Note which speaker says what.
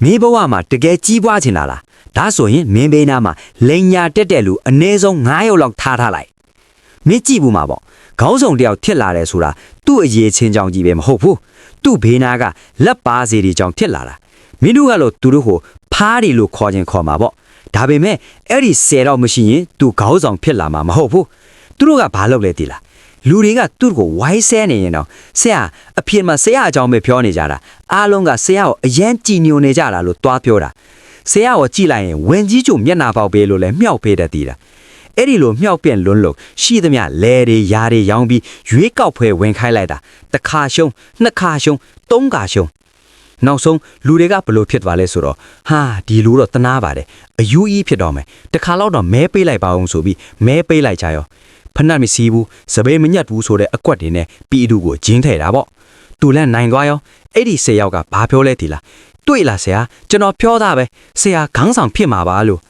Speaker 1: မင်းဘဝမှာတကယ်ကြီးပွားချင်တာလားဒါဆိုရင်မင်းဘေးနားမှာလိန်ညာတက်တဲ့လူအနည်းဆုံး9ယောက်လောက်ထားလိုက်မင်းကြည့်ဘူးမှာပေါ့ခေါင်းဆောင်တယောက်ဖြစ်လာတယ်ဆိုတာသူ့အရေးချင်းကြောင့်ကြီးပဲမဟုတ်ဘူးသူ့ဘေးနားကလက်ပါစီတွေကြောင့်ဖြစ်လာတာမင်းတို့ကလို့သူတို့ကိုဖားတယ်လို့ခေါ်ခြင်းခေါ်မှာပေါ့ဒါပေမဲ့အဲ့ဒီ10တော့မရှိရင်သူခေါင်းဆောင်ဖြစ်လာမှာမဟုတ်ဘူးသူတို့ကဘာလုပ်လဲသိလားလူတွေကသူ့ကိုဝိုင်းဆဲနေရင်တော့ဆရာအဖြစ်မှာဆရာအကြောင်းပဲပြောနေကြတာအားလုံးကဆရာကိုအယမ်းကြည်ညိုနေကြတာလို့တွားပြောတာဆရာကိုကြည့်လိုက်ရင်ဝင်ကြီးကျုံမျက်နာပေါက်ပေးလို့လဲမြောက်ပေးတတ်သေးတာအဲ့ဒီလိုမြောက်ပြန့်လွန်းလို့ရှိသမျှလဲတွေယားတွေရောင်းပြီးရွေးကောက်ဖွဲဝင်ခိုင်းလိုက်တာတစ်ခါရှုံးနှစ်ခါရှုံးသုံးခါရှုံးနောက်ဆုံးလူတွေကဘလို့ဖြစ်သွားလဲဆိုတော့ဟာဒီလူတော့တနာပါတယ်အယူကြီးဖြစ်တော့မယ်တခါတော့မဲပေးလိုက်ပါအောင်ဆိုပြီးမဲပေးလိုက်ကြရောဖဏတ်မစီဘူးစပယ်မညက်ဘူးဆိုတဲ့အကွက်တွေနဲ့ပြည်သူကိုဂျင်းထဲတာပေါ့သူလည်းနိုင်သွားရောအဲ့ဒီ10ယောက်ကဘာပြောလဲဒီလားတွေ့လားဆရာကျွန်တော်ပြောတာပဲဆရာခေါင်းဆောင်ဖြစ်မှာပါလို့